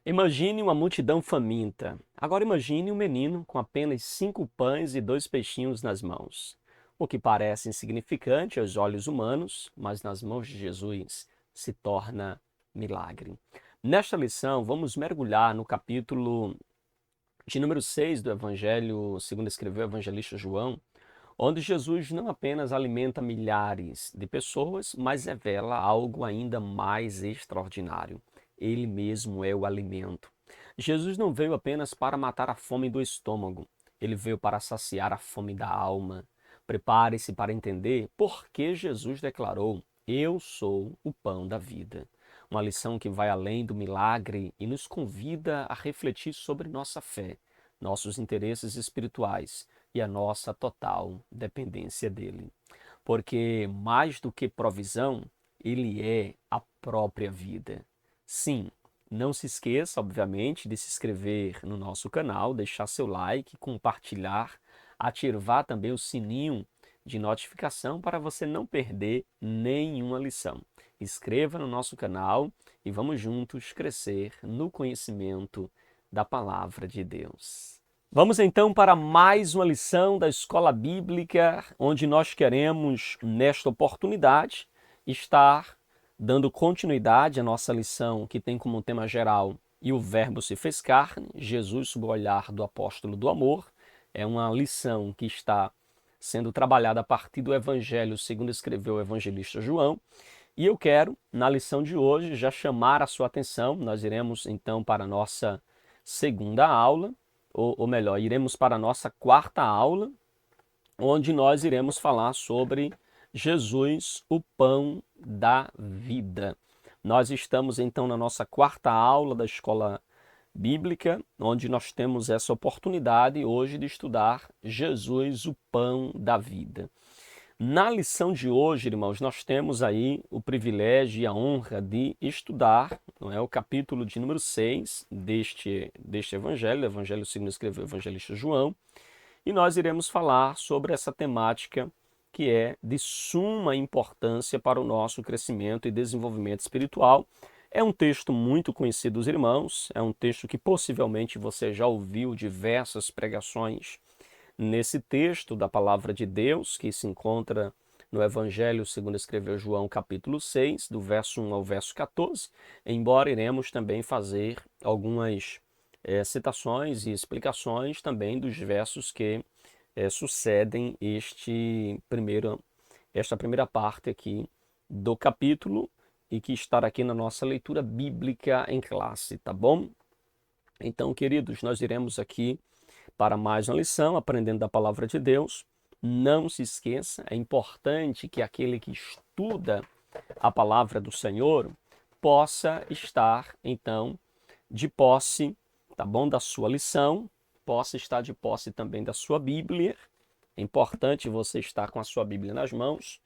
Imagine uma multidão faminta. Agora imagine um menino com apenas 5 pães e 2 peixinhos nas mãos. O que parece insignificante aos olhos humanos, mas nas mãos de Jesus se torna milagre. Nesta lição, vamos mergulhar no capítulo de número 6 do Evangelho, segundo escreveu o evangelista João, onde Jesus não apenas alimenta milhares de pessoas, mas revela algo ainda mais extraordinário. Ele mesmo é o alimento. Jesus não veio apenas para matar a fome do estômago, ele veio para saciar a fome da alma. Prepare-se para entender por que Jesus declarou: Eu sou o pão da vida. Uma lição que vai além do milagre e nos convida a refletir sobre nossa fé, nossos interesses espirituais e a nossa total dependência dele. Porque mais do que provisão, ele é a própria vida. Sim, não se esqueça, obviamente, de se inscrever no nosso canal, deixar seu like, compartilhar, ativar também o sininho de notificação para você não perder nenhuma lição. Inscreva no nosso canal e vamos juntos crescer no conhecimento da palavra de Deus. Vamos então para mais uma lição da Escola Bíblica, onde nós queremos, nesta oportunidade, estar dando continuidade à nossa lição que tem como tema geral "E o Verbo se fez carne, Jesus sob o olhar do apóstolo do amor". É uma lição que está sendo trabalhada a partir do Evangelho segundo escreveu o evangelista João. E eu quero, na lição de hoje, já chamar a sua atenção. Nós iremos então para a nossa segunda aula, ou melhor, iremos para a nossa quarta aula, onde nós iremos falar sobre Jesus, o pão da vida. Nós estamos então na nossa quarta aula da escola bíblica, onde nós temos essa oportunidade hoje de estudar Jesus, o pão da vida. Na lição de hoje, irmãos, nós temos aí o privilégio e a honra de estudar, não é, o capítulo de número 6 deste evangelho, o evangelho segundo escreveu o evangelista João, e nós iremos falar sobre essa temática que é de suma importância para o nosso crescimento e desenvolvimento espiritual. É um texto muito conhecido dos irmãos, é um texto que possivelmente você já ouviu diversas pregações nesse texto da palavra de Deus, que se encontra no Evangelho segundo escreveu João, capítulo 6, do verso 1 ao verso 14, embora iremos também fazer algumas citações e explicações também dos versos que sucedem esta primeira parte aqui do capítulo e que está aqui na nossa leitura bíblica em classe, tá bom? Então, queridos, nós iremos aqui para mais uma lição, aprendendo da palavra de Deus. Não se esqueça, é importante que aquele que estuda a palavra do Senhor possa estar, então, de posse, tá bom, da sua lição, possa estar de posse também da sua Bíblia. É importante você estar com a sua Bíblia nas mãos.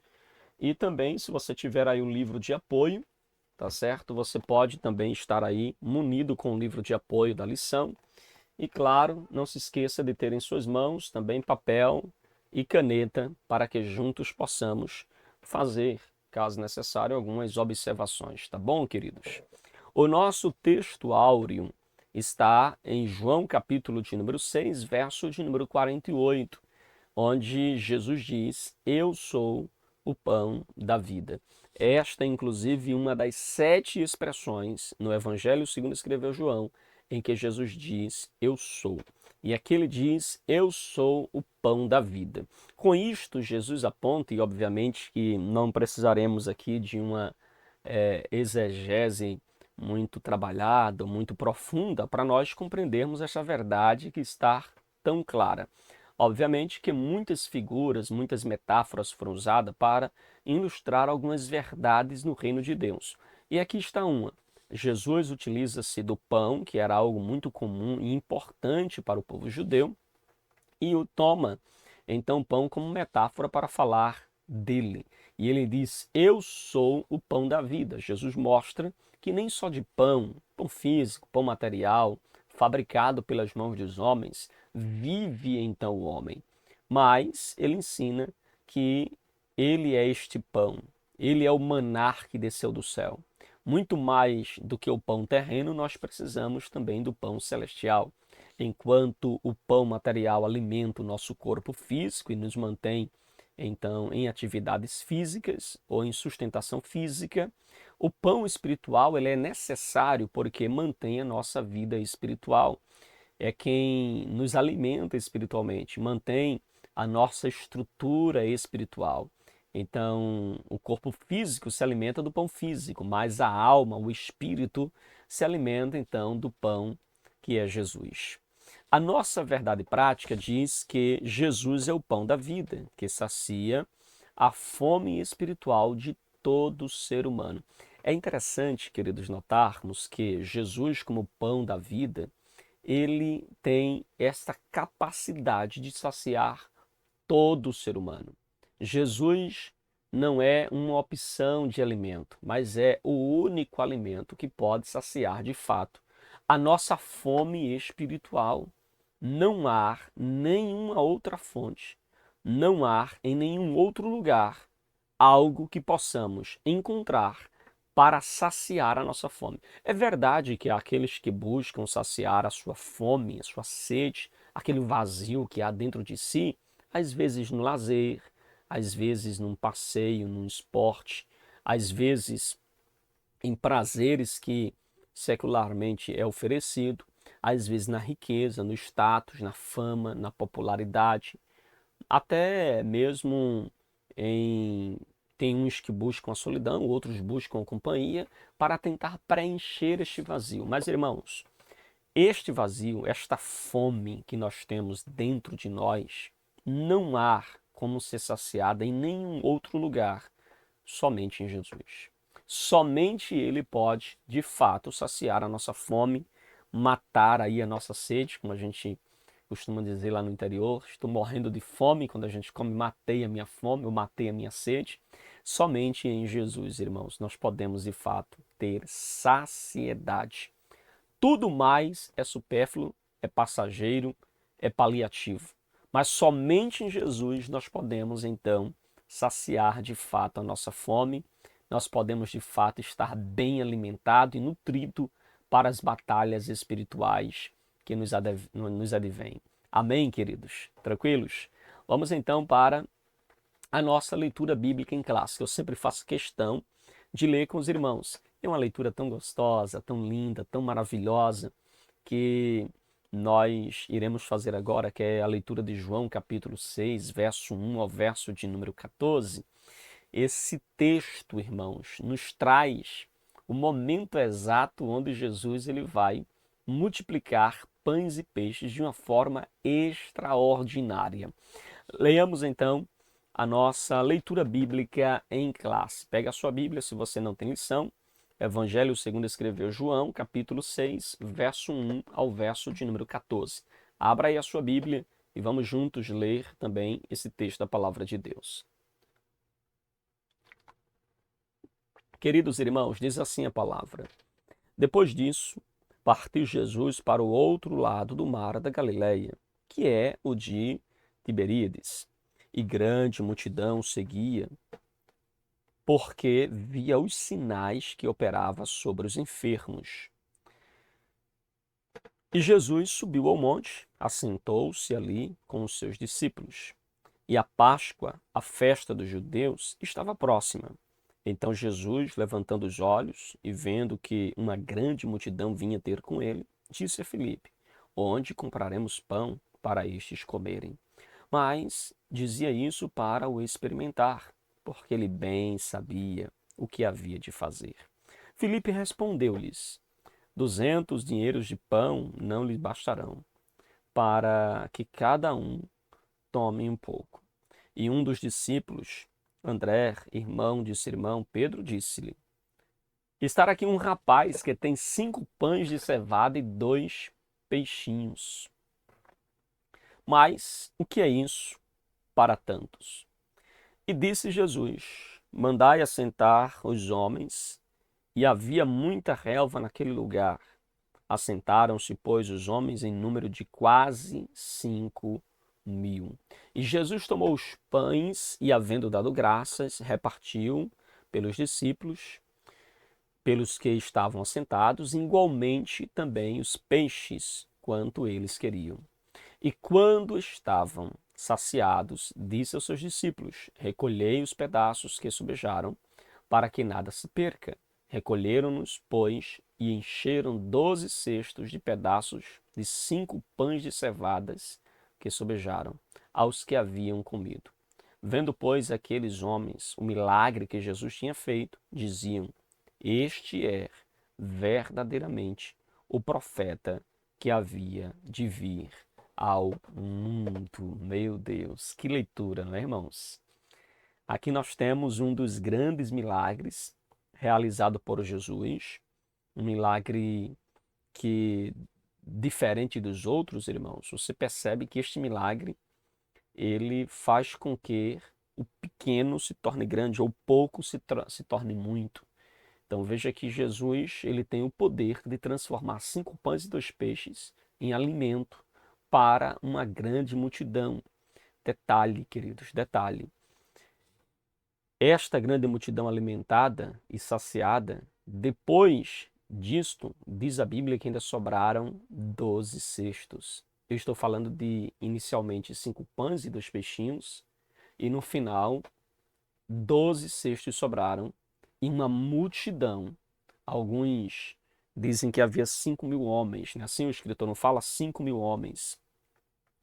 E também, se você tiver aí um livro de apoio, tá certo? Você pode também estar aí munido com o livro de apoio da lição. E claro, não se esqueça de ter em suas mãos também papel e caneta para que juntos possamos fazer, caso necessário, algumas observações, tá bom, queridos? O nosso texto áureo está em João capítulo de número 6, verso de número 48, onde Jesus diz: Eu sou o pão da vida. Esta é inclusive uma das 7 expressões no Evangelho segundo escreveu João, em que Jesus diz: Eu sou. E aqui ele diz: Eu sou o pão da vida. Com isto, Jesus aponta, e obviamente que não precisaremos aqui de uma exegese muito trabalhada, muito profunda, para nós compreendermos essa verdade que está tão clara. Obviamente que muitas figuras, muitas metáforas foram usadas para ilustrar algumas verdades no reino de Deus. E aqui está uma. Jesus utiliza-se do pão, que era algo muito comum e importante para o povo judeu, e o toma, então, o pão como metáfora para falar dele. E ele diz: Eu sou o pão da vida. Jesus mostra que nem só de pão, pão físico, pão material, fabricado pelas mãos dos homens, vive então o homem. Mas ele ensina que ele é este pão, ele é o maná que desceu do céu. Muito mais do que o pão terreno, nós precisamos também do pão celestial. Enquanto o pão material alimenta o nosso corpo físico e nos mantém, então, em atividades físicas ou em sustentação física, o pão espiritual ele é necessário porque mantém a nossa vida espiritual. É quem nos alimenta espiritualmente, mantém a nossa estrutura espiritual. Então, o corpo físico se alimenta do pão físico, mas a alma, o espírito, se alimenta então do pão que é Jesus. A nossa verdade prática diz que Jesus é o pão da vida, que sacia a fome espiritual de todo ser humano. É interessante, queridos, notarmos que Jesus, como pão da vida, ele tem essa capacidade de saciar todo ser humano. Jesus não é uma opção de alimento, mas é o único alimento que pode saciar de fato a nossa fome espiritual. Não há nenhuma outra fonte, não há em nenhum outro lugar algo que possamos encontrar para saciar a nossa fome. É verdade que há aqueles que buscam saciar a sua fome, a sua sede, aquele vazio que há dentro de si, às vezes no lazer, às vezes num passeio, num esporte, às vezes em prazeres que secularmente é oferecido, às vezes na riqueza, no status, na fama, na popularidade, até mesmo em tem uns que buscam a solidão, outros buscam a companhia para tentar preencher este vazio. Mas, irmãos, este vazio, esta fome que nós temos dentro de nós, não há como ser saciada em nenhum outro lugar, somente em Jesus. Somente Ele pode, de fato, saciar a nossa fome, matar aí a nossa sede, como a gente costuma dizer lá no interior, estou morrendo de fome, quando a gente come, matei a minha fome, eu matei a minha sede. Somente em Jesus, irmãos, nós podemos de fato ter saciedade. Tudo mais é supérfluo, é passageiro, é paliativo. Mas somente em Jesus nós podemos então saciar de fato a nossa fome, nós podemos de fato estar bem alimentado e nutrido para as batalhas espirituais que nos advêm. Amém, queridos? Tranquilos? Vamos então para a nossa leitura bíblica em classe. Eu sempre faço questão de ler com os irmãos. É uma leitura tão gostosa, tão linda, tão maravilhosa, que nós iremos fazer agora, que é a leitura de João, capítulo 6, verso 1 ao verso de número 14. Esse texto, irmãos, nos traz o momento exato onde Jesus ele vai multiplicar pães e peixes de uma forma extraordinária. Leiamos então a nossa leitura bíblica em classe. Pega a sua Bíblia, se você não tem lição, Evangelho segundo escreveu João, capítulo 6, verso 1 ao verso de número 14. Abra aí a sua Bíblia e vamos juntos ler também esse texto da palavra de Deus. Queridos irmãos, diz assim a palavra: Depois disso, partiu Jesus para o outro lado do mar da Galileia, que é o de Tiberíades, e grande multidão seguia, porque via os sinais que operava sobre os enfermos. E Jesus subiu ao monte, assentou-se ali com os seus discípulos. E a Páscoa, a festa dos judeus, estava próxima. Então Jesus, levantando os olhos e vendo que uma grande multidão vinha ter com ele, disse a Filipe: Onde compraremos pão para estes comerem? Mas dizia isso para o experimentar, porque ele bem sabia o que havia de fazer. Filipe respondeu-lhes: 200 dinheiros de pão não lhes bastarão, para que cada um tome um pouco. E um dos discípulos, André, irmão de Simão Pedro, disse-lhe: Está aqui um rapaz que tem 5 pães de cevada e 2 peixinhos. Mas o que é isso para tantos? E disse Jesus: Mandai assentar os homens. E havia muita relva naquele lugar. Assentaram-se, pois, os homens em número de quase 5.000. E Jesus tomou os pães e, havendo dado graças, repartiu pelos discípulos, pelos que estavam assentados, igualmente também os peixes, quanto eles queriam. E quando estavam saciados, disse aos seus discípulos: recolhei os pedaços que sobejaram, para que nada se perca. Recolheram-nos, pois, e encheram 12 cestos de pedaços de 5 pães de cevadas que sobejaram, aos que haviam comido. Vendo, pois, aqueles homens o milagre que Jesus tinha feito, diziam: este é verdadeiramente o profeta que havia de vir ao mundo. Meu Deus, que leitura, não é, irmãos? Aqui nós temos um dos grandes milagres realizado por Jesus, um milagre que, diferente dos outros, irmãos, você percebe que este milagre, ele faz com que o pequeno se torne grande, ou pouco se torne muito. Então veja que Jesus, ele tem o poder de transformar 5 pães e 2 peixes em alimento para uma grande multidão. Detalhe, queridos, detalhe. Esta grande multidão alimentada e saciada, depois disto, diz a Bíblia que ainda sobraram 12 cestos. Eu estou falando de inicialmente 5 pães e 2 peixinhos, e no final 12 cestos sobraram e uma multidão. Alguns dizem que havia 5.000 homens, né? Assim o escritor não fala 5.000 homens,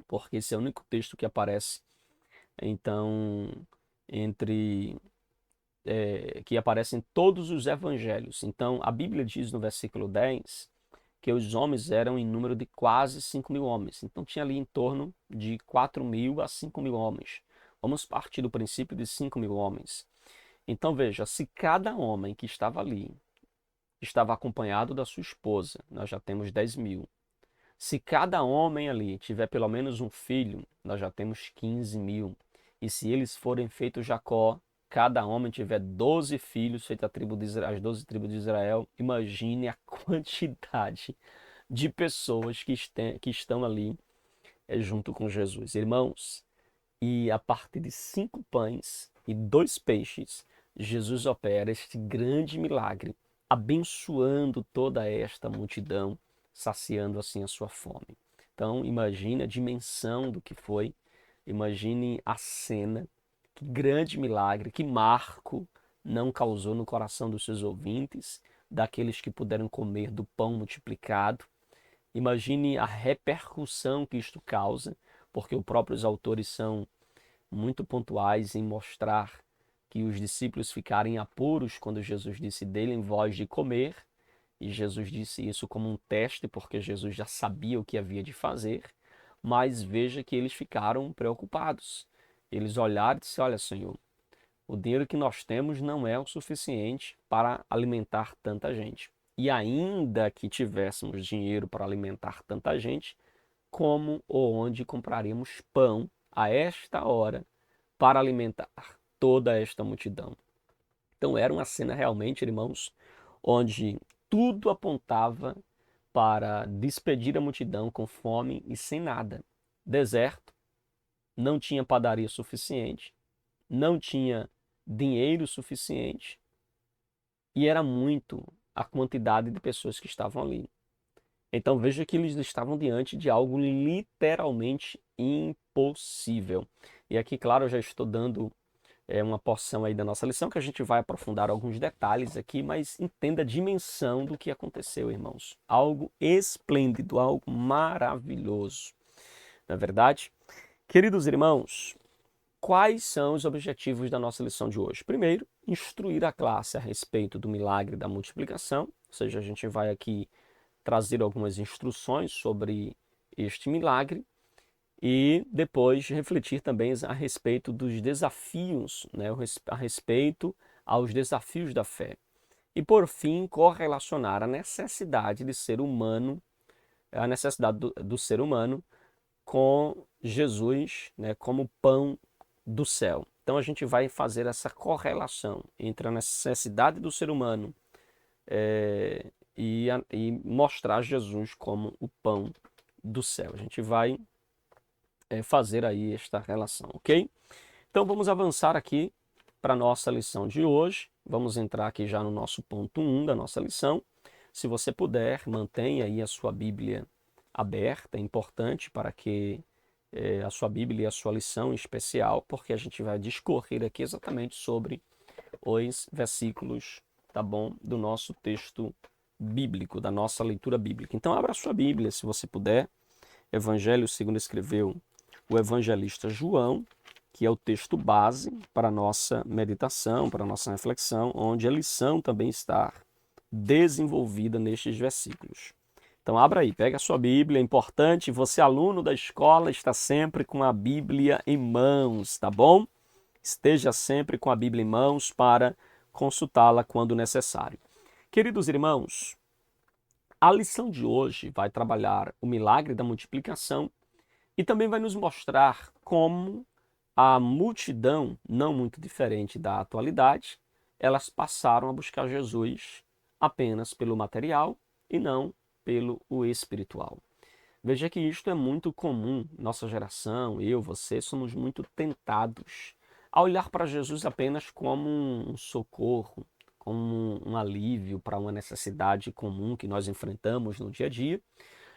porque esse é o único texto que aparece. Então, que aparece em todos os evangelhos. Então, a Bíblia diz no versículo 10 que os homens eram em número de quase 5.000 homens. Então, tinha ali em torno de 4.000 a 5.000 homens. Vamos partir do princípio de 5.000 homens. Então, veja, se cada homem que estava ali estava acompanhado da sua esposa, nós já temos 10.000. Se cada homem ali tiver pelo menos um filho, nós já temos 15.000. E se eles forem feitos Jacó, cada homem tiver 12 filhos, feitos as 12 tribos de Israel, imagine a quantidade de pessoas que estão ali junto com Jesus. Irmãos, e a partir de 5 pães e 2 peixes, Jesus opera este grande milagre, abençoando toda esta multidão, saciando assim a sua fome. Então, imagine a dimensão do que foi, imagine a cena, que grande milagre, que marco não causou no coração dos seus ouvintes, daqueles que puderam comer do pão multiplicado. Imagine a repercussão que isto causa, porque os próprios autores são muito pontuais em mostrar que os discípulos ficaram em apuros quando Jesus disse: "Dêem voz de comer", e Jesus disse isso como um teste, porque Jesus já sabia o que havia de fazer, mas veja que eles ficaram preocupados. Eles olharam e disseram: "Olha, Senhor, o dinheiro que nós temos não é o suficiente para alimentar tanta gente. E ainda que tivéssemos dinheiro para alimentar tanta gente, como ou onde compraríamos pão a esta hora para alimentar toda esta multidão?" Então era uma cena realmente, irmãos, onde tudo apontava para despedir a multidão com fome e sem nada. Deserto, não tinha padaria suficiente, não tinha dinheiro suficiente e era muito a quantidade de pessoas que estavam ali. Então veja que eles estavam diante de algo literalmente impossível. E aqui, claro, eu já estou dando uma porção aí da nossa lição, que a gente vai aprofundar alguns detalhes aqui, mas entenda a dimensão do que aconteceu, irmãos. Algo esplêndido, algo maravilhoso. Não é verdade? Queridos irmãos, quais são os objetivos da nossa lição de hoje? Primeiro, instruir a classe a respeito do milagre da multiplicação, ou seja, a gente vai aqui trazer algumas instruções sobre este milagre e depois refletir também a respeito dos desafios, né, a respeito aos desafios da fé. E por fim, correlacionar a necessidade de ser humano, a necessidade do ser humano com Jesus, né, como pão do céu. Então a gente vai fazer essa correlação entre a necessidade do ser humano e mostrar Jesus como o pão do céu. A gente vai fazer aí esta relação, ok? Então vamos avançar aqui para a nossa lição de hoje. Vamos entrar aqui já no nosso ponto 1 da nossa lição. Se você puder, mantenha aí a sua Bíblia aberta, é importante para que a sua Bíblia e a sua lição em especial, porque a gente vai discorrer aqui exatamente sobre os versículos, tá bom, do nosso texto bíblico, da nossa leitura bíblica. Então abra a sua Bíblia, se você puder. Evangelho segundo escreveu o evangelista João, que é o texto base para a nossa meditação, para a nossa reflexão, onde a lição também está desenvolvida nestes versículos. Então abra aí, pega a sua Bíblia, é importante, você aluno da escola está sempre com a Bíblia em mãos, tá bom? Esteja sempre com a Bíblia em mãos para consultá-la quando necessário. Queridos irmãos, a lição de hoje vai trabalhar o milagre da multiplicação e também vai nos mostrar como a multidão, não muito diferente da atualidade, elas passaram a buscar Jesus apenas pelo material e não pelo espiritual. Veja que isto é muito comum, nossa geração, eu, você, somos muito tentados a olhar para Jesus apenas como um socorro, como um alívio para uma necessidade comum que nós enfrentamos no dia a dia.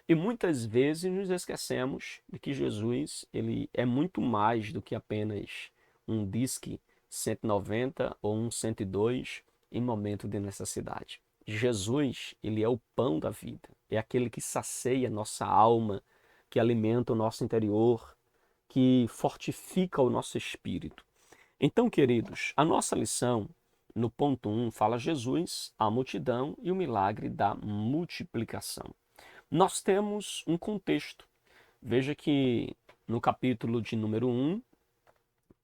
E muitas vezes nos esquecemos de que Jesus ele é muito mais do que apenas um disque 190 ou um 102 em momento de necessidade. Jesus, ele é o pão da vida, é aquele que sacia nossa alma, que alimenta o nosso interior, que fortifica o nosso espírito. Então, queridos, a nossa lição no ponto 1 fala Jesus, a multidão e o milagre da multiplicação. Nós temos um contexto. Veja que no capítulo de número 1,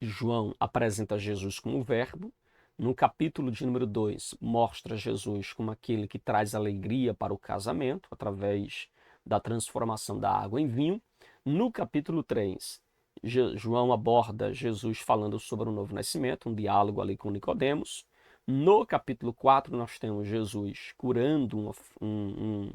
João apresenta Jesus como o Verbo. No capítulo de número 2, mostra Jesus como aquele que traz alegria para o casamento, através da transformação da água em vinho. No capítulo 3, João aborda Jesus falando sobre o novo nascimento, um diálogo ali com Nicodemos. No capítulo 4, nós temos Jesus curando um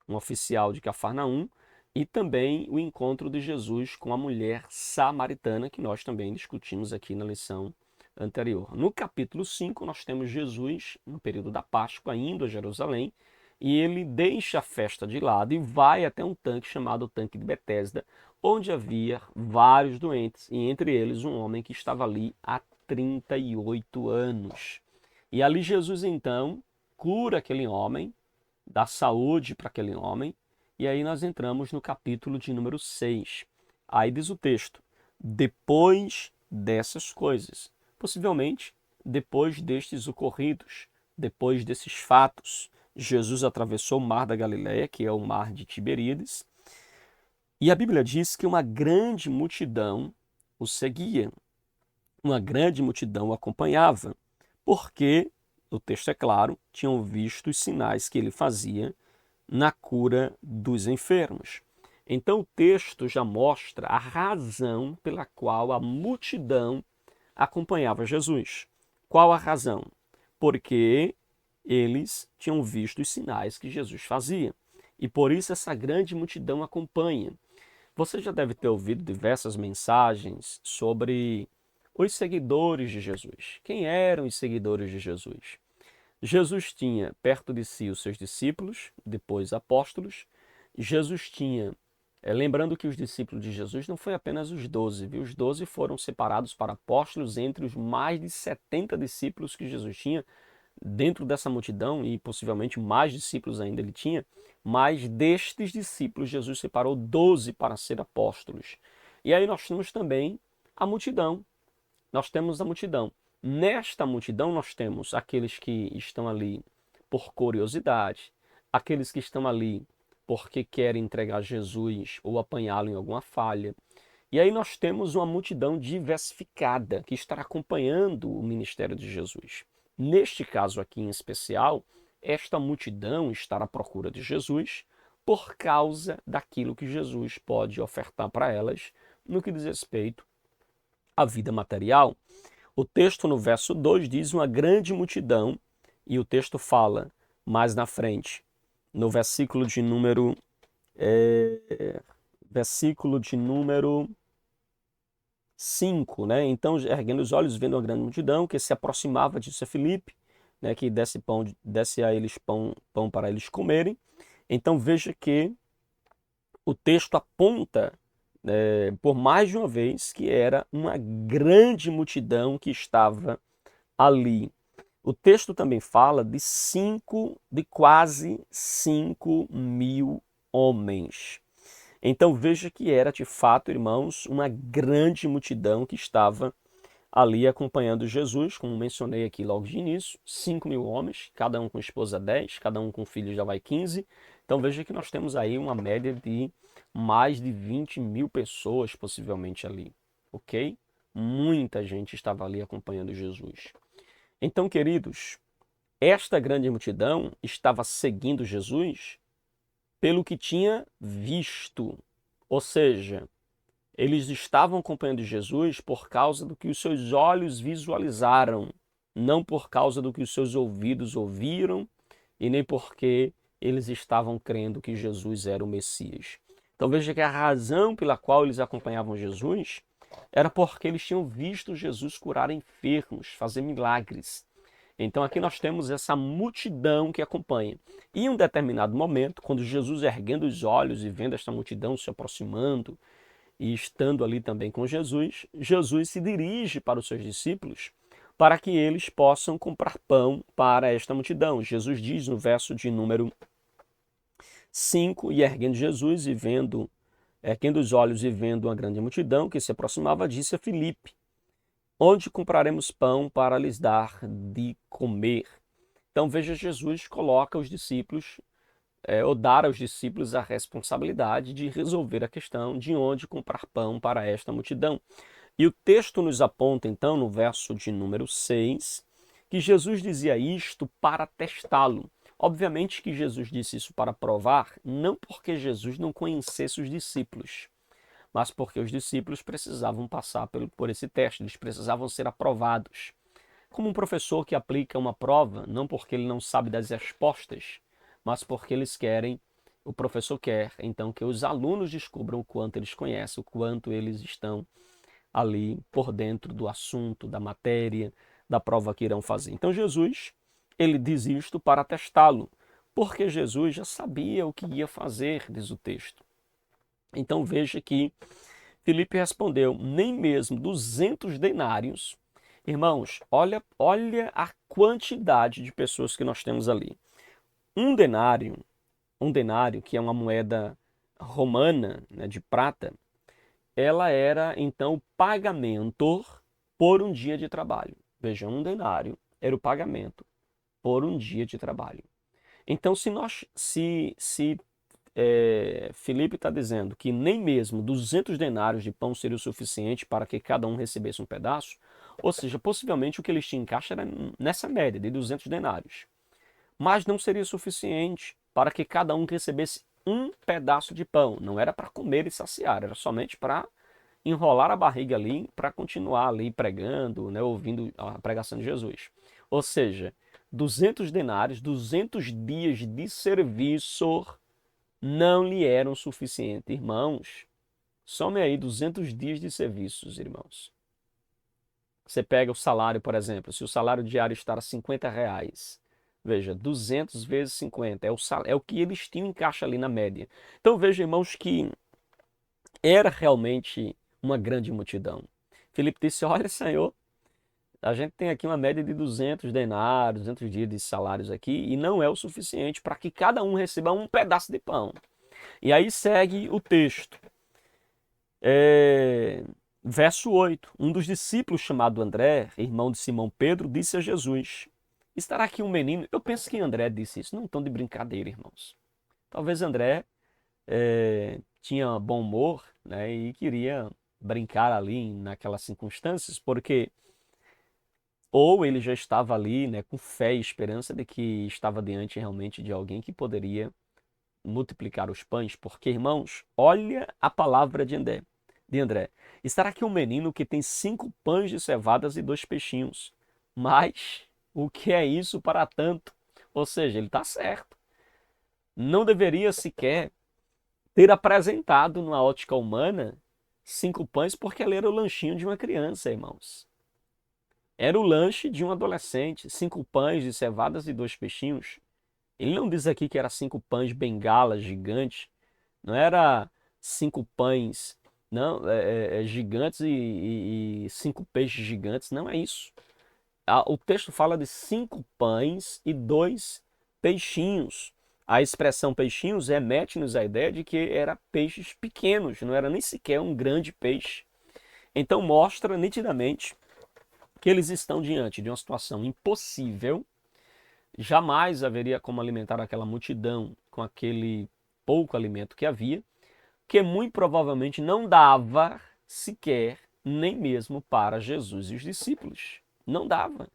oficial de Cafarnaum, e também o encontro de Jesus com a mulher samaritana, que nós também discutimos aqui na lição anterior. No capítulo 5, nós temos Jesus, no período da Páscoa, indo a Jerusalém, e ele deixa a festa de lado e vai até um tanque chamado Tanque de Betesda, onde havia vários doentes, e entre eles um homem que estava ali há 38 anos. E ali Jesus, então, cura aquele homem, dá saúde para aquele homem, e aí nós entramos no capítulo de número 6. Aí diz o texto, depois dessas coisas, possivelmente depois destes ocorridos, depois desses fatos, Jesus atravessou o mar da Galileia, que é o mar de Tiberíades, e a Bíblia diz que uma grande multidão o seguia, uma grande multidão o acompanhava, porque, o texto é claro, tinham visto os sinais que ele fazia na cura dos enfermos. Então o texto já mostra a razão pela qual a multidão acompanhava Jesus. Qual a razão? Porque eles tinham visto os sinais que Jesus fazia. E por isso essa grande multidão acompanha. Você já deve ter ouvido diversas mensagens sobre os seguidores de Jesus. Quem eram os seguidores de Jesus? Jesus tinha perto de si os seus discípulos, depois apóstolos. Jesus tinha, lembrando que os discípulos de Jesus não foi apenas os 12, viu? Os 12 foram separados para apóstolos entre os mais de 70 discípulos que Jesus tinha dentro dessa multidão, e possivelmente mais discípulos ainda ele tinha, mas destes discípulos Jesus separou 12 para ser apóstolos. E aí nós temos também a multidão. Nós temos a multidão. Nesta multidão nós temos aqueles que estão ali por curiosidade, aqueles que estão ali porque querem entregar Jesus ou apanhá-lo em alguma falha. E aí nós temos uma multidão diversificada que está acompanhando o ministério de Jesus. Neste caso aqui em especial, esta multidão está à procura de Jesus por causa daquilo que Jesus pode ofertar para elas no que diz respeito à vida material. O texto no verso 2 diz uma grande multidão, e o texto fala mais na frente, no versículo de número 5, né? Então, erguendo os olhos, vendo uma grande multidão que se aproximava, disse a Filipe, né, que desse a eles pão para eles comerem. Então veja que o texto aponta por mais de uma vez que era uma grande multidão que estava ali. O texto também fala de quase 5.000 homens. Então veja que era de fato, irmãos, uma grande multidão que estava ali acompanhando Jesus, como mencionei aqui logo de início, 5.000 homens, cada um com esposa 10, cada um com filho já vai 15. Então veja que nós temos aí uma média de mais de 20.000 pessoas possivelmente ali, ok? Muita gente estava ali acompanhando Jesus. Então, queridos, esta grande multidão estava seguindo Jesus pelo que tinha visto, ou seja, eles estavam acompanhando Jesus por causa do que os seus olhos visualizaram, não por causa do que os seus ouvidos ouviram e nem porque eles estavam crendo que Jesus era o Messias. Então veja que a razão pela qual eles acompanhavam Jesus era porque eles tinham visto Jesus curar enfermos, fazer milagres. Então aqui nós temos essa multidão que acompanha. E em um determinado momento, quando Jesus erguendo os olhos e vendo esta multidão se aproximando, e estando ali também com Jesus, Jesus se dirige para os seus discípulos para que eles possam comprar pão para esta multidão. Jesus diz no verso de número 5, e erguendo Jesus e erguendo os olhos e vendo uma grande multidão que se aproximava, disse a Filipe: onde compraremos pão para lhes dar de comer? Então veja, Jesus coloca os discípulos ou dar aos discípulos a responsabilidade de resolver a questão de onde comprar pão para esta multidão. E o texto nos aponta, então, no verso de número 6, que Jesus dizia isto para testá-lo. Obviamente que Jesus disse isso para provar, não porque Jesus não conhecesse os discípulos, mas porque os discípulos precisavam passar por esse teste, eles precisavam ser aprovados. Como um professor que aplica uma prova, não porque ele não sabe das respostas, mas porque o professor quer, então, que os alunos descubram o quanto eles conhecem, o quanto eles estão ali por dentro do assunto, da matéria, da prova que irão fazer. Então Jesus, ele diz isto para testá-lo, porque Jesus já sabia o que ia fazer, diz o texto. Então veja que Filipe respondeu: nem mesmo 200 denários. Irmãos, olha a quantidade de pessoas que nós temos ali. Um denário, que é uma moeda romana, né, de prata, ela era então o pagamento por um dia de trabalho. Veja, um denário era o pagamento por um dia de trabalho. Então, se Filipe está dizendo que nem mesmo 200 denários de pão seria o suficiente para que cada um recebesse um pedaço, ou seja, possivelmente o que eles tinham em caixa era nessa média de 200 denários. Mas não seria suficiente para que cada um recebesse um pedaço de pão. Não era para comer e saciar, era somente para enrolar a barriga ali, para continuar ali pregando, né, ouvindo a pregação de Jesus. Ou seja, 200 denários, 200 dias de serviço não lhe eram suficientes. Irmãos, some aí 200 dias de serviços, irmãos. Você pega o salário, por exemplo, se o salário diário está a R$ 50, veja, 200 vezes 50, é o que eles tinham em caixa ali na média. Então veja, irmãos, que era realmente uma grande multidão. Filipe disse: olha, Senhor, a gente tem aqui uma média de 200 denários, 200 dias de salários aqui, e não é o suficiente para que cada um receba um pedaço de pão. E aí segue o texto. Verso 8. Um dos discípulos, chamado André, irmão de Simão Pedro, disse a Jesus: estará aqui um menino? Eu penso que André disse isso, não tão de brincadeira, irmãos. Talvez André tinha bom humor, né, e queria brincar ali naquelas circunstâncias, porque ou ele já estava ali, né, com fé e esperança de que estava diante realmente de alguém que poderia multiplicar os pães, porque, irmãos, olha a palavra de André. Estará aqui um menino que tem 5 pães de cevadas e 2 peixinhos. Mas o que é isso para tanto? Ou seja, ele está certo. Não deveria sequer ter apresentado numa ótica humana 5 pães, porque ali era o lanchinho de uma criança, irmãos. Era o lanche de um adolescente, 5 pães de cevadas e 2 peixinhos. Ele não diz aqui que era 5 pães bengalas gigantes, não era 5 pães não, gigantes e 5 peixes gigantes, não é isso. O texto fala de 5 pães e 2 peixinhos. A expressão peixinhos remete-nos à ideia de que eram peixes pequenos, não era nem sequer um grande peixe. Então mostra nitidamente que eles estão diante de uma situação impossível. Jamais haveria como alimentar aquela multidão com aquele pouco alimento que havia, que muito provavelmente não dava sequer nem mesmo para Jesus e os discípulos. Não dava.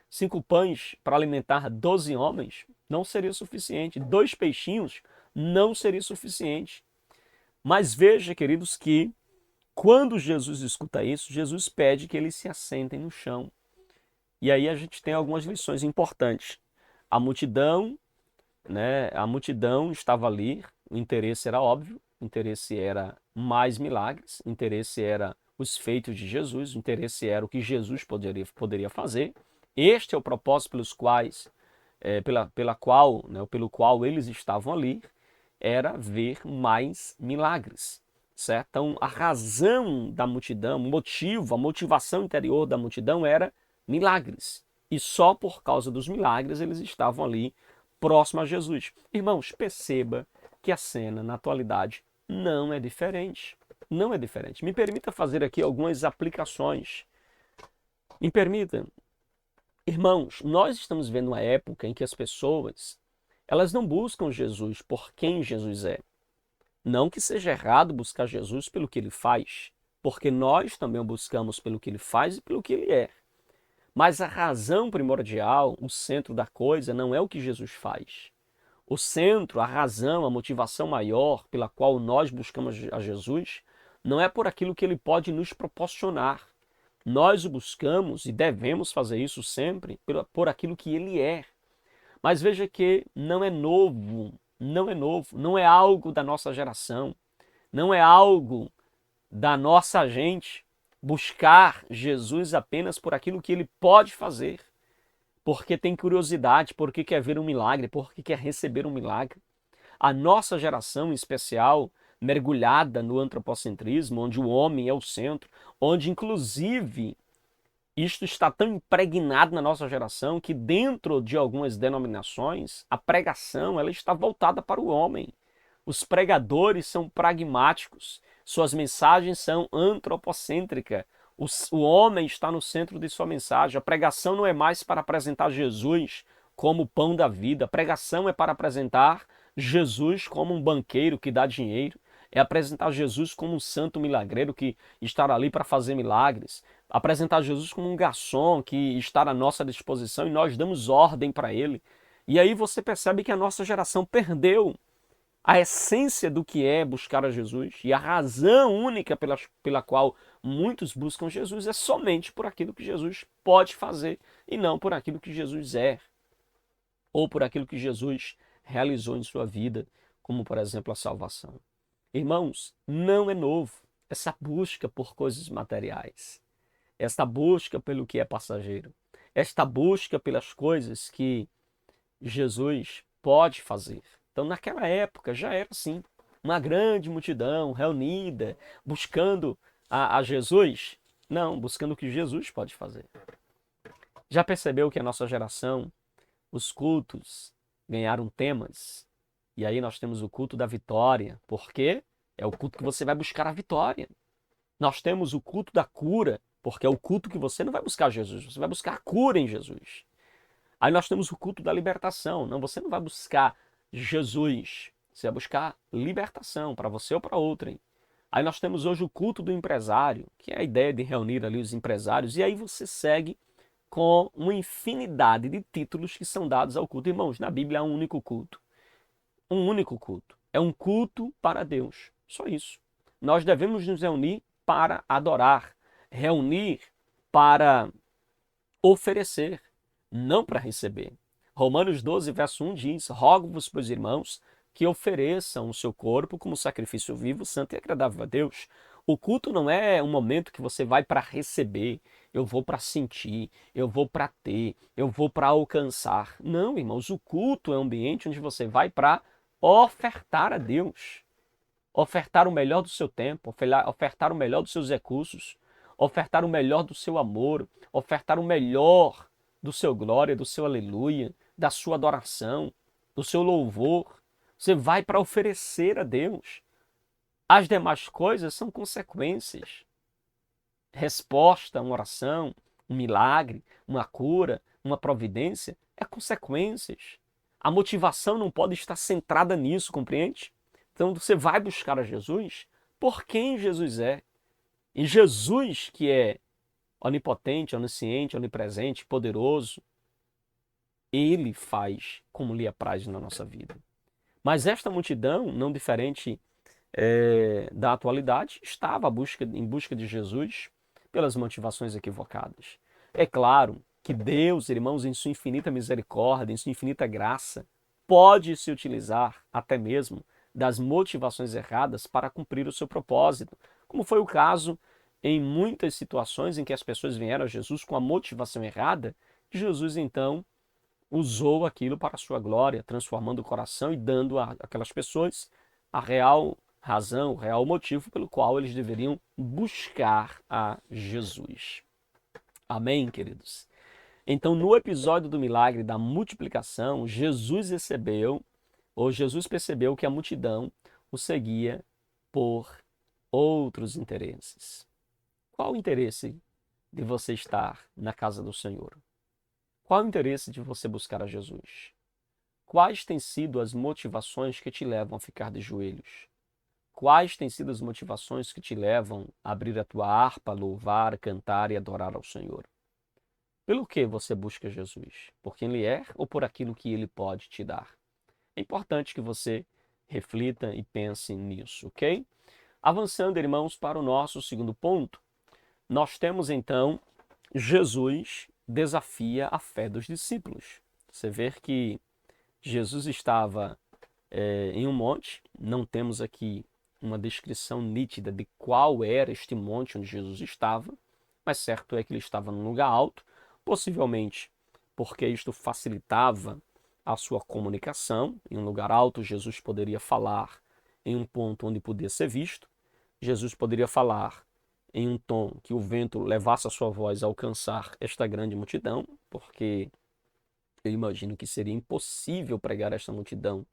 5 pães para alimentar 12 homens não seria suficiente. 2 peixinhos não seria suficiente. Mas veja, queridos, que quando Jesus escuta isso, Jesus pede que eles se assentem no chão. E aí a gente tem algumas lições importantes. A multidão estava ali, o interesse era óbvio, o interesse era mais milagres, o interesse era os feitos de Jesus, o interesse era o que Jesus poderia fazer. Este é o propósito pelo qual eles estavam ali, era ver mais milagres. Certo? Então, a razão da multidão, o motivo, a motivação interior da multidão era milagres. E só por causa dos milagres eles estavam ali próximo a Jesus. Irmãos, perceba que a cena na atualidade não é diferente. Não é diferente. Me permita fazer aqui algumas aplicações. Me permita. Irmãos, nós estamos vendo uma época em que as pessoas, elas não buscam Jesus por quem Jesus é. Não que seja errado buscar Jesus pelo que ele faz, porque nós também o buscamos pelo que ele faz e pelo que ele é. Mas a razão primordial, o centro da coisa, não é o que Jesus faz. O centro, a razão, a motivação maior pela qual nós buscamos a Jesus, não é por aquilo que ele pode nos proporcionar. Nós o buscamos e devemos fazer isso sempre por aquilo que ele é. Mas veja que não é novo, não é algo da nossa geração, não é algo da nossa gente buscar Jesus apenas por aquilo que ele pode fazer, porque tem curiosidade, porque quer ver um milagre, porque quer receber um milagre. A nossa geração, em especial, mergulhada no antropocentrismo, onde o homem é o centro, onde inclusive isto está tão impregnado na nossa geração que dentro de algumas denominações a pregação ela está voltada para o homem. Os pregadores são pragmáticos, suas mensagens são antropocêntricas. O homem está no centro de sua mensagem. A pregação não é mais para apresentar Jesus como o pão da vida. A pregação é para apresentar Jesus como um banqueiro que dá dinheiro. É apresentar Jesus como um santo milagreiro que está ali para fazer milagres. Apresentar Jesus como um garçom que está à nossa disposição e nós damos ordem para ele. E aí você percebe que a nossa geração perdeu a essência do que é buscar a Jesus e a razão única pela qual muitos buscam Jesus é somente por aquilo que Jesus pode fazer e não por aquilo que Jesus é ou por aquilo que Jesus realizou em sua vida, como por exemplo a salvação. Irmãos, não é novo essa busca por coisas materiais, esta busca pelo que é passageiro, esta busca pelas coisas que Jesus pode fazer. Então, naquela época já era assim, uma grande multidão reunida, buscando a Jesus. Não, buscando o que Jesus pode fazer. Já percebeu que a nossa geração, os cultos ganharam temas? E aí nós temos o culto da vitória. Por quê? É o culto que você vai buscar a vitória. Nós temos o culto da cura, porque é o culto que você não vai buscar Jesus, você vai buscar a cura em Jesus. Aí nós temos o culto da libertação. Não, você não vai buscar Jesus, você vai buscar libertação para você ou para outrem. Aí nós temos hoje o culto do empresário, que é a ideia de reunir ali os empresários, e aí você segue com uma infinidade de títulos que são dados ao culto. Irmãos, na Bíblia há um único culto. Um único culto. É um culto para Deus. Só isso. Nós devemos nos reunir para adorar, reunir para oferecer, não para receber. Romanos 12, verso 1 diz: rogo-vos, pois, irmãos, que ofereçam o seu corpo como sacrifício vivo, santo e agradável a Deus. O culto não é um momento que você vai para receber, eu vou para sentir, eu vou para ter, eu vou para alcançar. Não, irmãos, o culto é um ambiente onde você vai para ofertar a Deus, ofertar o melhor do seu tempo, ofertar o melhor dos seus recursos, ofertar o melhor do seu amor, ofertar o melhor do seu glória, do seu aleluia, da sua adoração, do seu louvor. Você vai para oferecer a Deus. As demais coisas são consequências. Resposta a uma oração, um milagre, uma cura, uma providência, é consequências. A motivação não pode estar centrada nisso, compreende? Então você vai buscar a Jesus por quem Jesus é. E Jesus, que é onipotente, onisciente, onipresente, poderoso, ele faz como lhe apraz na nossa vida. Mas esta multidão, não diferente da atualidade, estava em busca de Jesus pelas motivações equivocadas. É claro que Deus, irmãos, em sua infinita misericórdia, em sua infinita graça, pode se utilizar até mesmo das motivações erradas para cumprir o seu propósito, como foi o caso em muitas situações em que as pessoas vieram a Jesus com a motivação errada. Jesus então usou aquilo para a sua glória, transformando o coração e dando àquelas pessoas a real razão, o real motivo pelo qual eles deveriam buscar a Jesus. Amém, queridos? Então, no episódio do milagre da multiplicação, Jesus percebeu que a multidão o seguia por outros interesses. Qual o interesse de você estar na casa do Senhor? Qual o interesse de você buscar a Jesus? Quais têm sido as motivações que te levam a ficar de joelhos? Quais têm sido as motivações que te levam a abrir a tua harpa, louvar, cantar e adorar ao Senhor? Pelo que você busca Jesus? Por quem Ele é ou por aquilo que Ele pode te dar? É importante que você reflita e pense nisso, ok? Avançando, irmãos, para o nosso segundo ponto, nós temos então Jesus desafia a fé dos discípulos. Você vê que Jesus estava em um monte, não temos aqui uma descrição nítida de qual era este monte onde Jesus estava, mas certo é que ele estava num lugar alto, possivelmente porque isto facilitava a sua comunicação. Em um lugar alto, Jesus poderia falar em um ponto onde podia ser visto, Jesus poderia falar em um tom que o vento levasse a sua voz a alcançar esta grande multidão, porque eu imagino que seria impossível pregar esta multidão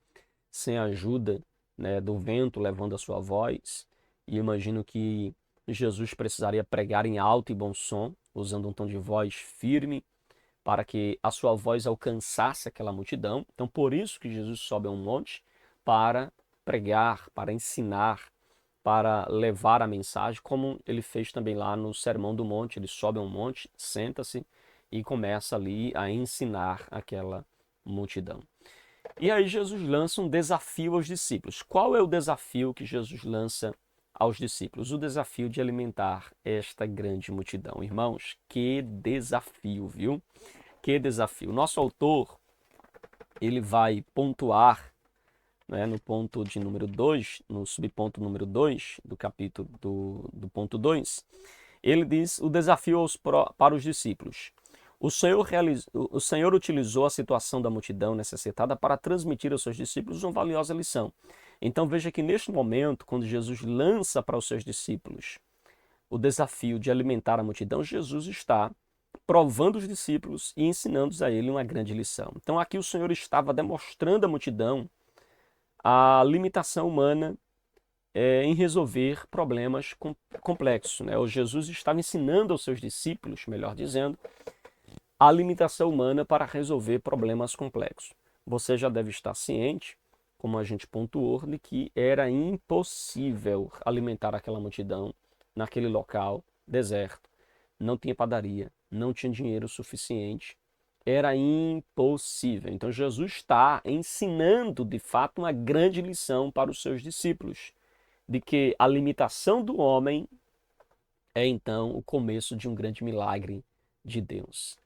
sem a ajuda, né, do vento levando a sua voz. E imagino que Jesus precisaria pregar em alto e bom som, usando um tom de voz firme, para que a sua voz alcançasse aquela multidão. Então, por isso que Jesus sobe a um monte para pregar, para ensinar, para levar a mensagem, como ele fez também lá no Sermão do Monte. Ele sobe a um monte, senta-se e começa ali a ensinar aquela multidão. E aí Jesus lança um desafio aos discípulos. Qual é o desafio que Jesus lança aos discípulos? O desafio de alimentar esta grande multidão. Irmãos, que desafio, viu? Que desafio. Nosso autor, ele vai pontuar, né, no ponto de número 2, no subponto número 2 do capítulo do ponto 2, ele diz o desafio para os discípulos. O Senhor utilizou a situação da multidão necessitada para transmitir aos seus discípulos uma valiosa lição. Então veja que neste momento, quando Jesus lança para os seus discípulos o desafio de alimentar a multidão, Jesus está provando os discípulos e ensinando a ele uma grande lição. Então aqui o Senhor estava demonstrando à multidão a limitação humana em resolver problemas complexos, né? O Jesus estava ensinando aos seus discípulos, melhor dizendo, a limitação humana para resolver problemas complexos. Você já deve estar ciente, como a gente pontuou, de que era impossível alimentar aquela multidão naquele local deserto. Não tinha padaria, não tinha dinheiro suficiente. Era impossível. Então Jesus está ensinando, de fato, uma grande lição para os seus discípulos, de que a limitação do homem é então o começo de um grande milagre de Deus.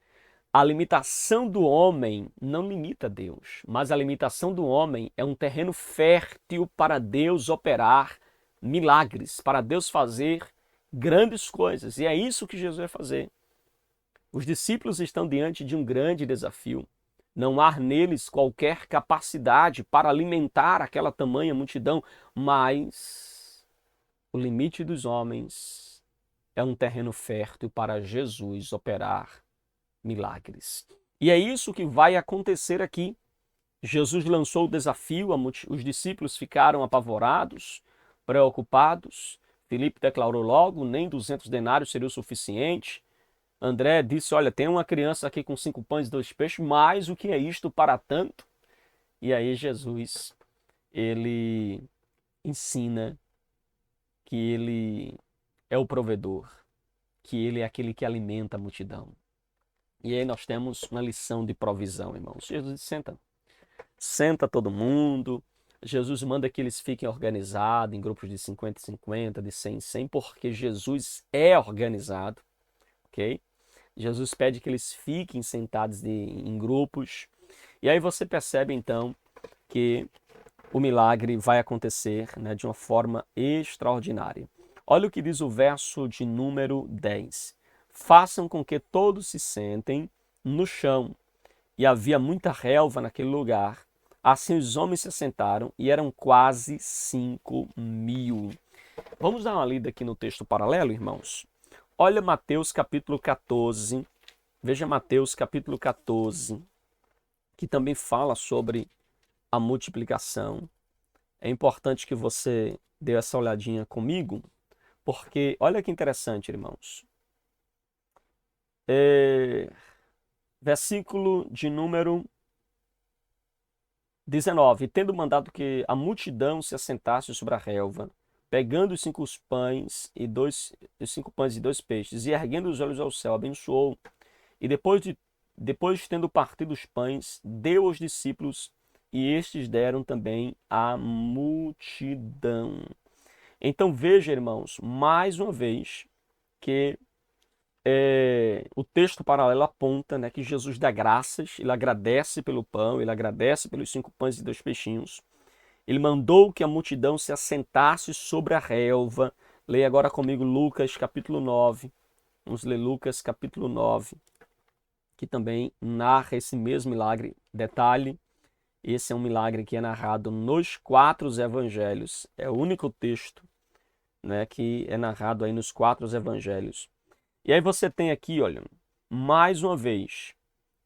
A limitação do homem não limita Deus, mas a limitação do homem é um terreno fértil para Deus operar milagres, para Deus fazer grandes coisas. E é isso que Jesus vai fazer. Os discípulos estão diante de um grande desafio. Não há neles qualquer capacidade para alimentar aquela tamanha multidão, mas o limite dos homens é um terreno fértil para Jesus operar milagres. E é isso que vai acontecer aqui. Jesus lançou o desafio, os discípulos ficaram apavorados, preocupados. Filipe declarou logo, nem 200 denários seria o suficiente. André disse, olha, tem uma criança aqui com 5 pães e 2 peixes, mas o que é isto para tanto? E aí Jesus, ele ensina que ele é o provedor, que ele é aquele que alimenta a multidão. E aí nós temos uma lição de provisão, irmãos. Jesus disse, senta todo mundo. Jesus manda que eles fiquem organizados em grupos de 50 em 50, de 100 em 100, porque Jesus é organizado, ok? Jesus pede que eles fiquem sentados em grupos. E aí você percebe então que o milagre vai acontecer, né, de uma forma extraordinária. Olha o que diz o verso de número 10. Façam com que todos se sentem no chão. E havia muita relva naquele lugar. Assim os homens se assentaram e eram quase 5.000. Vamos dar uma lida aqui no texto paralelo, irmãos? Olha Mateus capítulo 14. Veja Mateus capítulo 14, que também fala sobre a multiplicação. É importante que você dê essa olhadinha comigo, porque olha que interessante, irmãos. Versículo de número 19. Tendo mandado que a multidão se assentasse sobre a relva, pegando os 5 pães e 2 peixes, e erguendo os olhos ao céu, abençoou. E depois tendo partido os pães, deu aos discípulos, e estes deram também à multidão. Então veja, irmãos, mais uma vez que o texto paralelo aponta, né, que Jesus dá graças, ele agradece pelo pão, ele agradece pelos 5 pães e 2 peixinhos. Ele mandou que a multidão se assentasse sobre a relva. Leia agora comigo Lucas capítulo 9. Vamos ler Lucas capítulo 9, que também narra esse mesmo milagre. Detalhe, esse é um milagre que é narrado nos 4 evangelhos. É o único texto, né, que é narrado aí nos 4 evangelhos. E aí você tem aqui, olha, mais uma vez,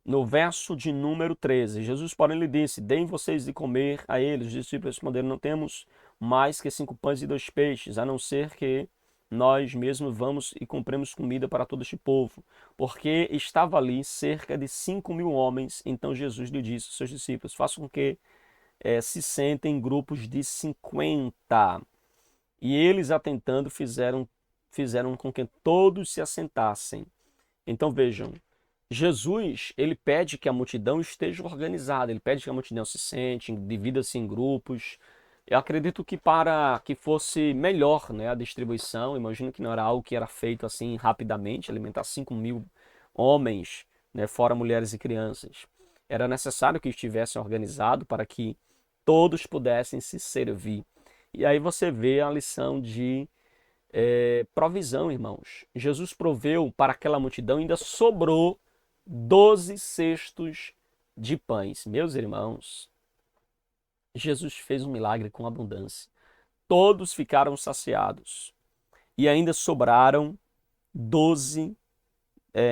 no verso de número 13, Jesus, porém, lhe disse, deem vocês de comer a eles. Os discípulos responderam, não temos mais que 5 pães e 2 peixes, a não ser que nós mesmos vamos e compremos comida para todo este povo. Porque estava ali cerca de 5.000 homens. Então Jesus lhe disse aos seus discípulos, façam com que se sentem em grupos de 50. E eles, atentando, fizeram com que todos se assentassem. Então vejam, Jesus, ele pede que a multidão esteja organizada, ele pede que a multidão se sente, divida-se em grupos. Eu acredito que para que fosse melhor, né, a distribuição, imagino que não era algo que era feito assim rapidamente, alimentar 5.000 homens, né, fora mulheres e crianças. Era necessário que estivesse organizado para que todos pudessem se servir. E aí você vê a lição de provisão, irmãos. Jesus proveu para aquela multidão, ainda sobrou 12 cestos de pães. Meus irmãos, Jesus fez um milagre com abundância. Todos ficaram saciados. E ainda sobraram 12,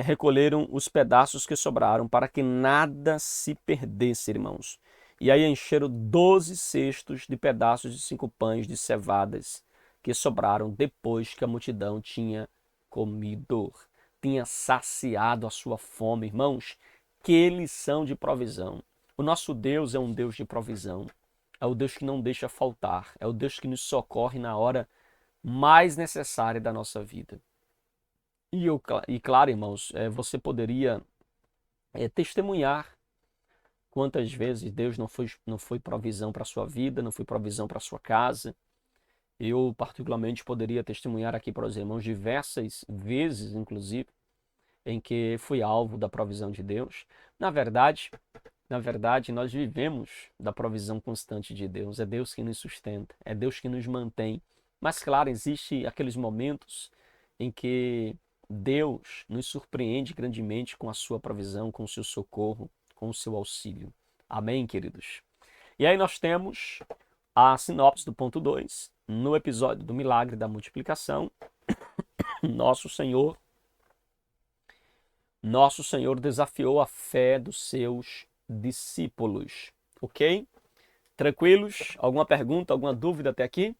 recolheram os pedaços que sobraram para que nada se perdesse, irmãos. E aí encheram 12 cestos de pedaços de 5 pães de cevadas que sobraram depois que a multidão tinha comido, tinha saciado a sua fome. Irmãos, que lição de provisão. O nosso Deus é um Deus de provisão. É o Deus que não deixa faltar. É o Deus que nos socorre na hora mais necessária da nossa vida. E claro, irmãos, você poderia testemunhar quantas vezes Deus não foi provisão para a sua vida, não foi provisão para a sua casa. Eu, particularmente, poderia testemunhar aqui para os irmãos diversas vezes, inclusive, em que fui alvo da provisão de Deus. Na verdade, nós vivemos da provisão constante de Deus. É Deus que nos sustenta, é Deus que nos mantém Mas, claro, existe aqueles momentos em que Deus nos surpreende grandemente com a sua provisão, com o seu socorro, com o seu auxílio. Amém, queridos? E aí nós temos a sinopse do ponto 2. No episódio do milagre da multiplicação, nosso Senhor desafiou a fé dos seus discípulos. Ok? Tranquilos? Alguma pergunta, alguma dúvida até aqui?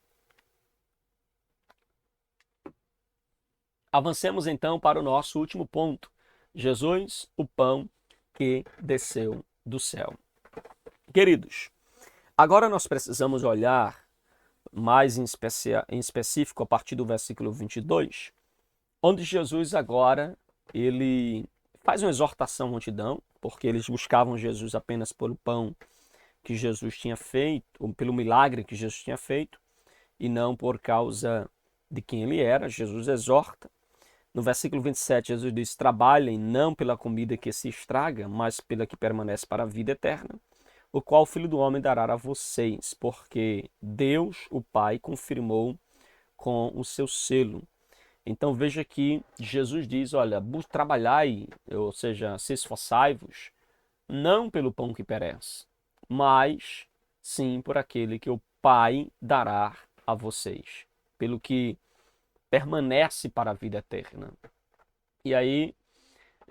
Avancemos então para o nosso último ponto. Jesus, o pão que desceu do céu. Queridos, agora nós precisamos olhar mais em específico a partir do versículo 22, onde Jesus agora ele faz uma exortação à multidão, porque eles buscavam Jesus apenas pelo pão que Jesus tinha feito, ou pelo milagre que Jesus tinha feito, e não por causa de quem ele era. Jesus exorta. No versículo 27, Jesus diz: trabalhem não pela comida que se estraga, mas pela que permanece para a vida eterna, o qual o Filho do Homem dará a vocês, porque Deus, o Pai, confirmou com o seu selo. Então veja que Jesus diz, olha, trabalhai, ou seja, se esforçai-vos, não pelo pão que perece, mas sim por aquele que o Pai dará a vocês, pelo que permanece para a vida eterna. E aí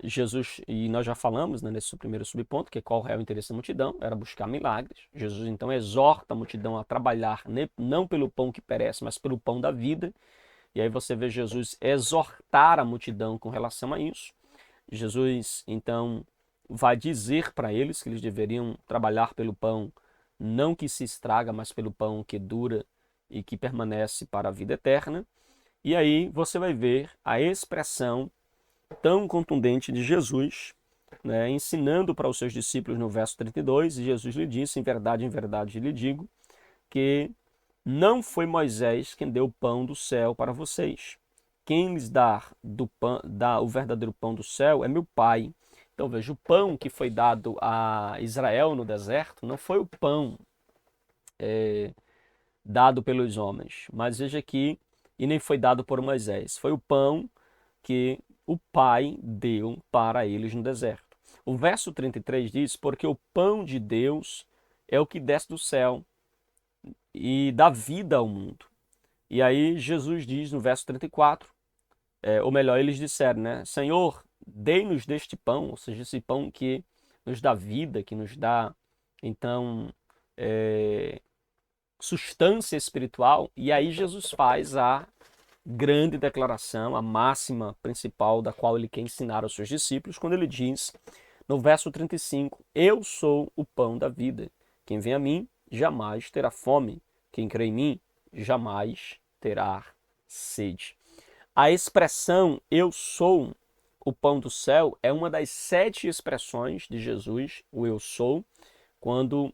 Jesus, e nós já falamos, né, nesse primeiro subponto, que qual é o interesse da multidão, era buscar milagres. Jesus então exorta a multidão a trabalhar não pelo pão que perece, mas pelo pão da vida. E aí você vê Jesus exortar a multidão com relação a isso. Jesus então vai dizer para eles que eles deveriam trabalhar pelo pão não que se estraga, mas pelo pão que dura e que permanece para a vida eterna. E aí você vai ver a expressão tão contundente de Jesus, né, ensinando para os seus discípulos no verso 32, e Jesus lhe disse, em verdade lhe digo, que não foi Moisés quem deu o pão do céu para vocês. Quem lhes dá o verdadeiro pão do céu é meu Pai. Então veja, o pão que foi dado a Israel no deserto não foi o pão dado pelos homens, mas veja aqui, e nem foi dado por Moisés, foi o pão que o Pai deu para eles no deserto. O verso 33 diz, porque o pão de Deus é o que desce do céu e dá vida ao mundo. E aí Jesus diz no verso 34, ou melhor, eles disseram, né? Senhor, dê-nos deste pão, ou seja, esse pão que nos dá vida, que nos dá, então, substância espiritual. E aí Jesus faz a grande declaração, a máxima principal da qual ele quer ensinar aos seus discípulos, quando ele diz, no verso 35, eu sou o pão da vida. Quem vem a mim jamais terá fome. Quem crê em mim jamais terá sede. A expressão eu sou o pão do céu é uma das 7 expressões de Jesus, o eu sou, quando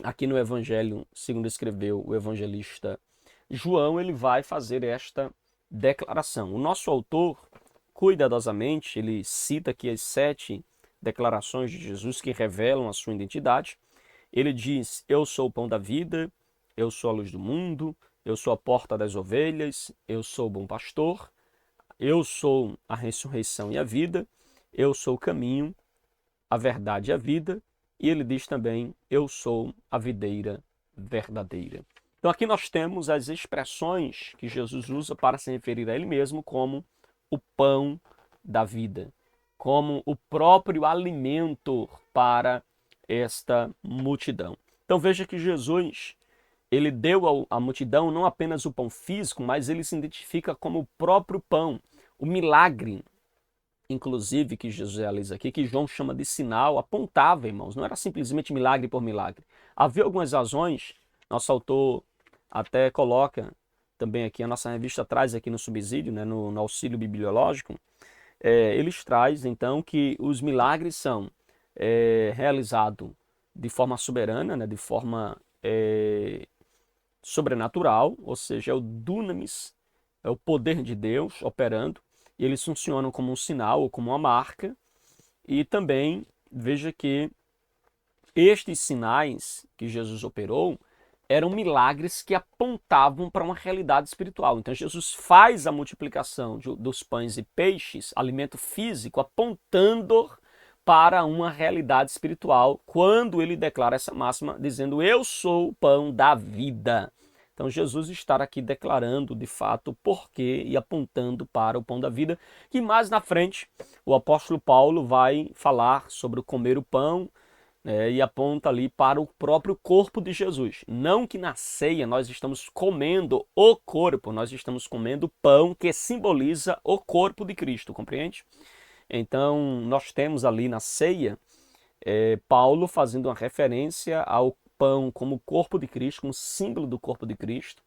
aqui no Evangelho, segundo escreveu o evangelista João, ele vai fazer esta declaração. O nosso autor, cuidadosamente, ele cita aqui as 7 declarações de Jesus que revelam a sua identidade. Ele diz, eu sou o pão da vida, eu sou a luz do mundo, eu sou a porta das ovelhas, eu sou o bom pastor, eu sou a ressurreição e a vida, eu sou o caminho, a verdade e a vida. E ele diz também, eu sou a videira verdadeira. Então aqui nós temos as expressões que Jesus usa para se referir a ele mesmo como o pão da vida, como o próprio alimento para esta multidão. Então veja que Jesus, ele deu à multidão não apenas o pão físico, mas ele se identifica como o próprio pão, o milagre, inclusive, que Jesus realiza aqui, que João chama de sinal, apontava, irmãos, não era simplesmente milagre por milagre. Havia algumas razões, nosso autor até coloca também aqui, a nossa revista traz aqui no subsídio, né, no auxílio bibliológico, eles trazem então que os milagres são realizados de forma soberana, né, de forma sobrenatural, ou seja, é o dunamis, é o poder de Deus operando, e eles funcionam como um sinal ou como uma marca. E também veja que estes sinais que Jesus operou, eram milagres que apontavam para uma realidade espiritual. Então Jesus faz a multiplicação dos pães e peixes, alimento físico, apontando para uma realidade espiritual, quando ele declara essa máxima, dizendo: eu sou o pão da vida. Então Jesus está aqui declarando de fato o porquê e apontando para o pão da vida, que mais na frente o apóstolo Paulo vai falar sobre o comer o pão, e aponta ali para o próprio corpo de Jesus. Não que na ceia nós estamos comendo o corpo, nós estamos comendo pão que simboliza o corpo de Cristo, compreende? Então nós temos ali na ceia Paulo fazendo uma referência ao pão como corpo de Cristo, como símbolo do corpo de Cristo,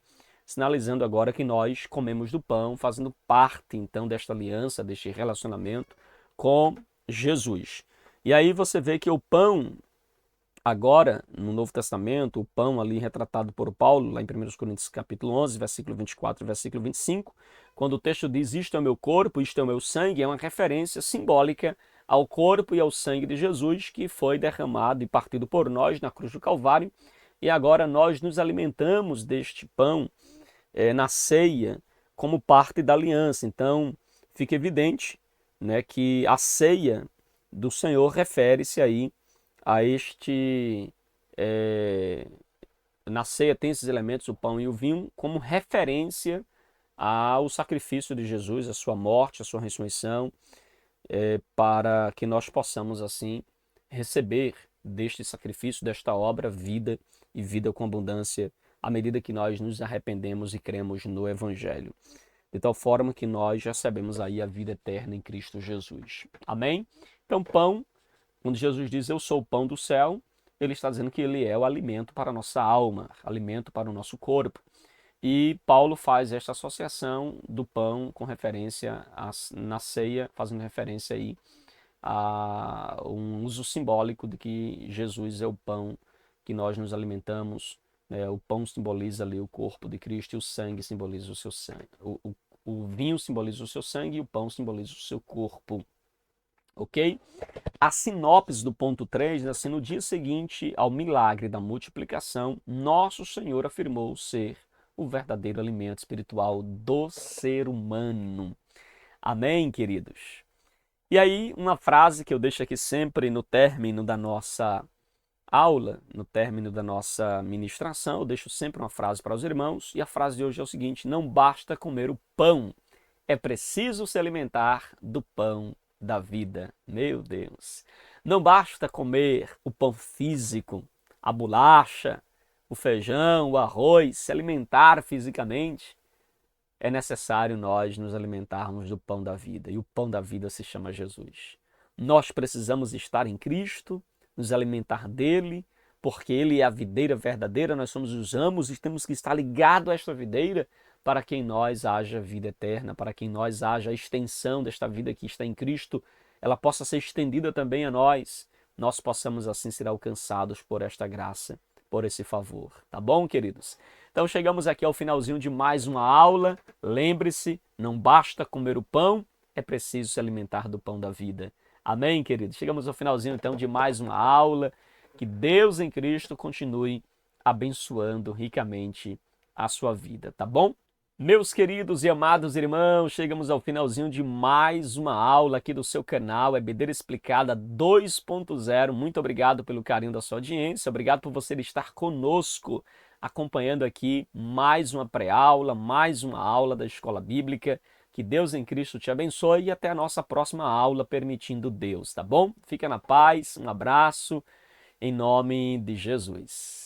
sinalizando agora que nós comemos do pão, fazendo parte então desta aliança, deste relacionamento com Jesus. E aí você vê que o pão, agora, no Novo Testamento, o pão ali retratado por Paulo, lá em 1 Coríntios capítulo 11, versículo 24 e versículo 25, quando o texto diz: isto é o meu corpo, isto é o meu sangue, é uma referência simbólica ao corpo e ao sangue de Jesus, que foi derramado e partido por nós na cruz do Calvário, e agora nós nos alimentamos deste pão na ceia como parte da aliança. Então, fica evidente, né, que a ceia do Senhor refere-se aí a este. Na ceia tem esses elementos, o pão e o vinho, como referência ao sacrifício de Jesus, a sua morte, a sua ressurreição, para que nós possamos assim receber deste sacrifício, desta obra, vida e vida com abundância, à medida que nós nos arrependemos e cremos no Evangelho. De tal forma que nós recebemos aí a vida eterna em Cristo Jesus. Amém? Então, pão, quando Jesus diz: eu sou o pão do céu, ele está dizendo que ele é o alimento para a nossa alma, alimento para o nosso corpo. E Paulo faz esta associação do pão com referência na ceia, fazendo referência aí a um uso simbólico de que Jesus é o pão que nós nos alimentamos. O pão simboliza ali o corpo de Cristo e o sangue simboliza o seu sangue. O vinho simboliza o seu sangue e o pão simboliza o seu corpo. Ok? A sinopse do ponto 3, assim: no dia seguinte ao milagre da multiplicação, nosso Senhor afirmou ser o verdadeiro alimento espiritual do ser humano. Amém, queridos? E aí, uma frase que eu deixo aqui sempre no término da nossa aula, no término da nossa ministração, eu deixo sempre uma frase para os irmãos, e a frase de hoje é o seguinte: não basta comer o pão, é preciso se alimentar do pão da vida. Meu Deus! Não basta comer o pão físico, a bolacha, o feijão, o arroz, se alimentar fisicamente. É necessário nós nos alimentarmos do pão da vida, e o pão da vida se chama Jesus. Nós precisamos estar em Cristo, nos alimentar dele, porque ele é a videira verdadeira, nós somos os ramos e temos que estar ligados a esta videira para que em nós haja vida eterna, para que em nós haja a extensão desta vida que está em Cristo, ela possa ser estendida também a nós possamos assim ser alcançados por esta graça, por esse favor. Tá bom, queridos? Então chegamos aqui ao finalzinho de mais uma aula. Lembre-se, não basta comer o pão, é preciso se alimentar do pão da vida. Amém, queridos? Chegamos ao finalzinho então de mais uma aula. Que Deus em Cristo continue abençoando ricamente a sua vida, tá bom? Meus queridos e amados irmãos, chegamos ao finalzinho de mais uma aula aqui do seu canal EBD Explicada 2.0. Muito obrigado pelo carinho da sua audiência, obrigado por você estar conosco, acompanhando aqui mais uma pré-aula, mais uma aula da Escola Bíblica. Que Deus em Cristo te abençoe e até a nossa próxima aula, permitindo Deus, tá bom? Fica na paz, um abraço, em nome de Jesus.